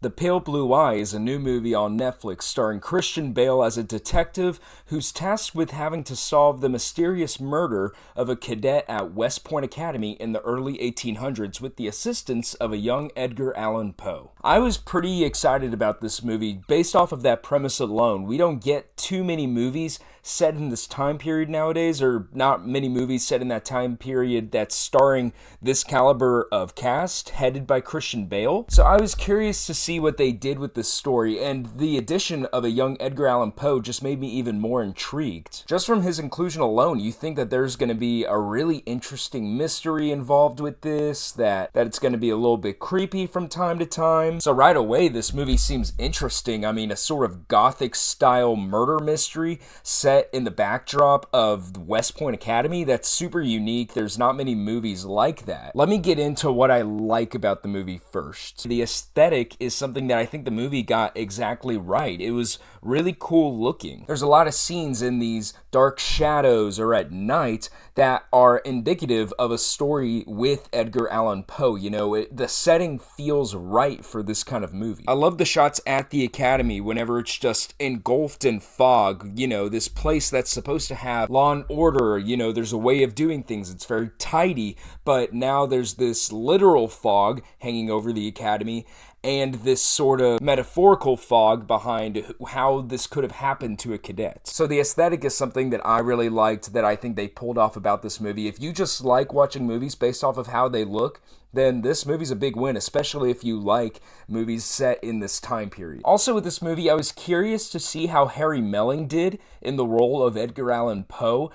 The Pale Blue Eye is a new movie on Netflix starring Christian Bale as a detective who's tasked with having to solve the mysterious murder of a cadet at West Point Academy in the early 1800s with the assistance of a young Edgar Allan Poe. I was pretty excited about this movie based off of that premise alone. We don't get too many movies set in this time period nowadays, or not many movies set in that time period that's starring this caliber of cast headed by Christian Bale. So I was curious to see what they did with this story, and the addition of a young Edgar Allan Poe just made me even more intrigued. Just from his inclusion alone, you think that there's going to be a really interesting mystery involved with this, that it's going to be a little bit creepy from time to time. So right away, this movie seems interesting. I mean, a sort of gothic style murder mystery set in the backdrop of West Point Academy. That's super unique. There's not many movies like that. Let me get into what I like about the movie first. The aesthetic is something that I think the movie got exactly right. It was really cool looking. There's a lot of scenes in these dark shadows or at night that are indicative of a story with Edgar Allan Poe. You know, the setting feels right for this kind of movie. I love the shots at the academy whenever it's just engulfed in fog. You know, this place that's supposed to have law and order. You know, there's a way of doing things. It's very tidy, but now there's this literal fog hanging over the academy and this sort of metaphorical fog behind how this could have happened to a cadet. So the aesthetic is something that I really liked, that I think they pulled off about this movie. If you just like watching movies based off of how they look, then this movie's a big win, especially if you like movies set in this time period. Also with this movie, I was curious to see how Harry Melling did in the role of Edgar Allan Poe.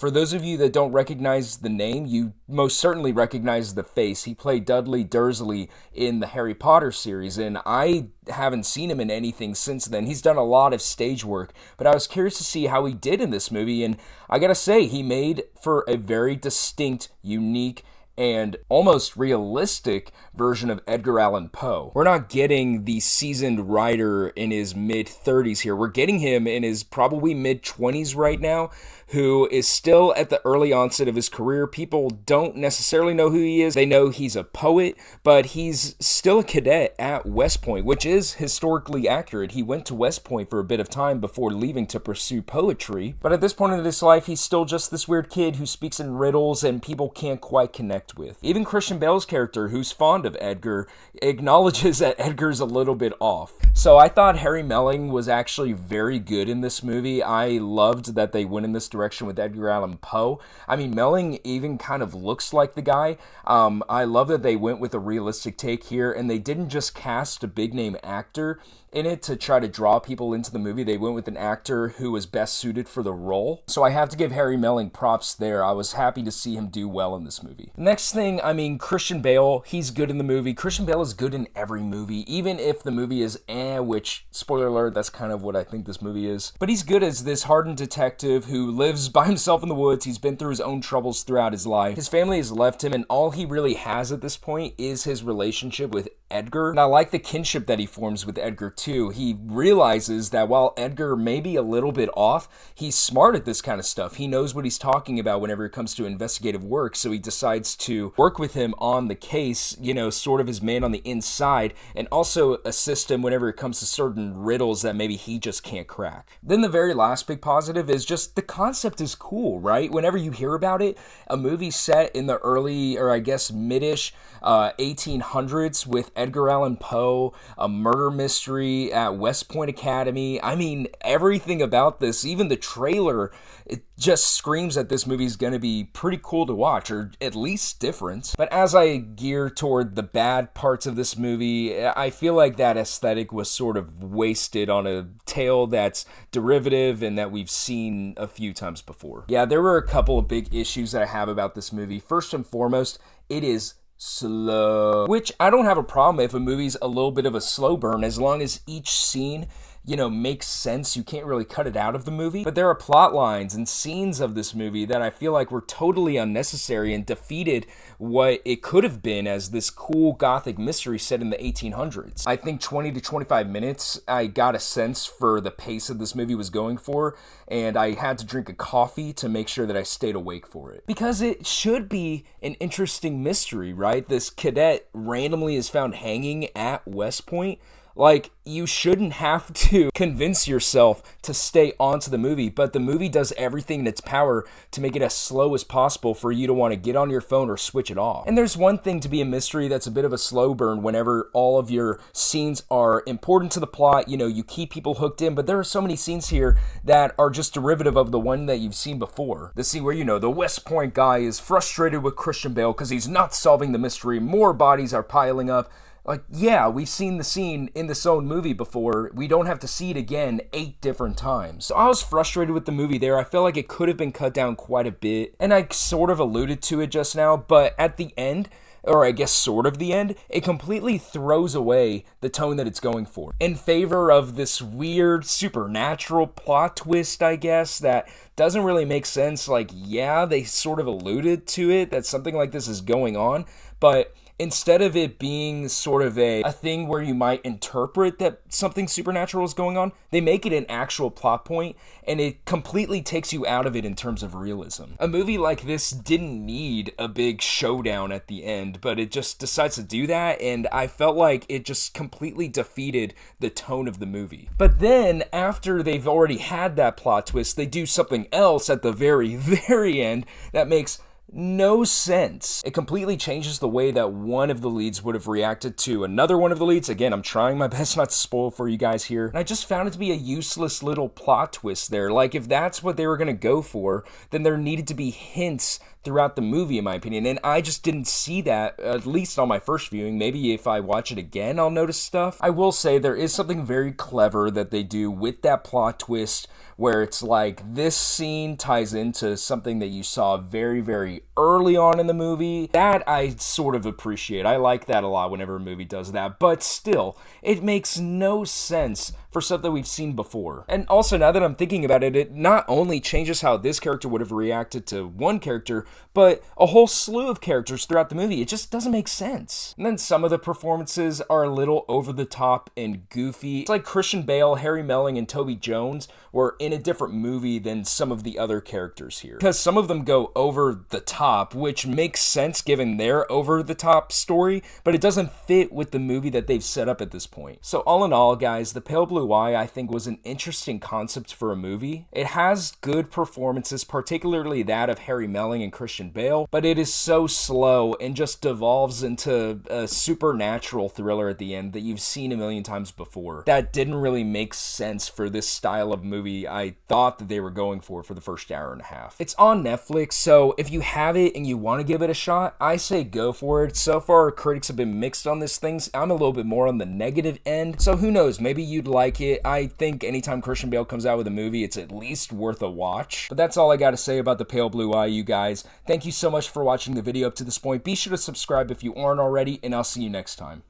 For those of you that don't recognize the name, you most certainly recognize the face. He played Dudley Dursley in the Harry Potter series, and I haven't seen him in anything since then. He's done a lot of stage work, but I was curious to see how he did in this movie, and I gotta say, he made for a very distinct, unique, and almost realistic version of Edgar Allan Poe. We're not getting the seasoned writer in his mid-30s here. We're getting him in his probably mid-20s right now, who is still at the early onset of his career. People don't necessarily know who he is. They know he's a poet, but he's still a cadet at West Point, which is historically accurate. He went to West Point for a bit of time before leaving to pursue poetry, but at this point in his life, he's still just this weird kid who speaks in riddles and people can't quite connect with. Even Christian Bale's character, who's fond of Edgar, acknowledges that Edgar's a little bit off. So I thought Harry Melling was actually very good in this movie. I loved that they went in this direction with Edgar Allan Poe. I mean, Melling even kind of looks like the guy. I love that they went with a realistic take here, and they didn't just cast a big name actor in it to try to draw people into the movie. They went with an actor who was best suited for the role. So I have to give Harry Melling props there. I was happy to see him do well in this movie. Next thing, I mean, Christian Bale, he's good in the movie. Christian Bale is good in every movie, even if the movie is which, spoiler alert, that's kind of what I think this movie is. But he's good as this hardened detective who lives by himself in the woods. He's been through his own troubles throughout his life. His family has left him, and all he really has at this point is his relationship with Edgar. And I like the kinship that he forms with Edgar too. He realizes that while Edgar may be a little bit off, he's smart at this kind of stuff. He knows what he's talking about whenever it comes to investigative work, so he decides to work with him on the case, you know, sort of his man on the inside, and also assist him whenever it comes to certain riddles that maybe he just can't crack. Then the very last big positive is just the concept is cool, right? Whenever you hear about it, a movie set in the early, or I guess mid-ish 1800s with Edgar Allan Poe, a murder mystery at West Point Academy. I mean, everything about this, even the trailer, it just screams that this movie is going to be pretty cool to watch, or at least different. But as I gear toward the bad parts of this movie, I feel like that aesthetic was sort of wasted on a tale that's derivative and that we've seen a few times before. Yeah, there were a couple of big issues that I have about this movie. First and foremost, it is slow, which I don't have a problem if a movie's a little bit of a slow burn, as long as each scene, you know, makes sense. You can't really cut it out of the movie. But there are plot lines and scenes of this movie that I feel like were totally unnecessary and defeated what it could have been as this cool gothic mystery set in the 1800s. I think 20 to 25 minutes, I got a sense for the pace of this movie was going for, and I had to drink a coffee to make sure that I stayed awake for it. Because it should be an interesting mystery, right? This cadet randomly is found hanging at West Point. Like, you shouldn't have to convince yourself to stay onto the movie, but the movie does everything in its power to make it as slow as possible for you to want to get on your phone or switch it off. And there's one thing to be a mystery that's a bit of a slow burn whenever all of your scenes are important to the plot, you know, you keep people hooked in, but there are so many scenes here that are just derivative of the one that you've seen before. The scene where, you know, the West Point guy is frustrated with Christian Bale because he's not solving the mystery, more bodies are piling up. Like, yeah, we've seen the scene in this own movie before. We don't have to see it again 8 different times. So I was frustrated with the movie there. I feel like it could have been cut down quite a bit. And I sort of alluded to it just now, but at the end, or I guess sort of the end, it completely throws away the tone that it's going for in favor of this weird supernatural plot twist, I guess, that doesn't really make sense. Like, yeah, they sort of alluded to it, that something like this is going on, but instead of it being sort of a thing where you might interpret that something supernatural is going on, they make it an actual plot point, and it completely takes you out of it in terms of realism. A movie like this didn't need a big showdown at the end, but it just decides to do that, and I felt like it just completely defeated the tone of the movie. But then, after they've already had that plot twist, they do something else at the very, very end that makes no sense. It completely changes the way that one of the leads would have reacted to another one of the leads. Again, I'm trying my best not to spoil for you guys here. And I just found it to be a useless little plot twist there. Like, if that's what they were going to go for, then there needed to be hints throughout the movie, in my opinion, and I just didn't see that, at least on my first viewing. Maybe if I watch it again, I'll notice stuff. I will say there is something very clever that they do with that plot twist, where it's like this scene ties into something that you saw very, very early on in the movie. That I sort of appreciate. I like that a lot whenever a movie does that, but still, it makes no sense for something we've seen before. And also, now that I'm thinking about it, it not only changes how this character would have reacted to one character, but a whole slew of characters throughout the movie. It just doesn't make sense. And then some of the performances are a little over the top and goofy. It's like Christian Bale, Harry Melling, and Toby Jones were in a different movie than some of the other characters here. Because some of them go over the top, which makes sense given their over the top story, but it doesn't fit with the movie that they've set up at this point. So all in all, guys, The Pale Blue Eye, I think, was an interesting concept for a movie. It has good performances, particularly that of Harry Melling and Christian Bale, but it is so slow and just devolves into a supernatural thriller at the end that you've seen a million times before. That didn't really make sense for this style of movie I thought that they were going for the first hour and a half. It's on Netflix, so if you have it and you want to give it a shot, I say go for it. So far, critics have been mixed on this thing. I'm a little bit more on the negative end, so who knows, maybe you'd like it. I think anytime Christian Bale comes out with a movie, it's at least worth a watch. But that's all I got to say about The Pale Blue Eye, you guys. Thank you so much for watching the video up to this point. Be sure to subscribe if you aren't already, and I'll see you next time.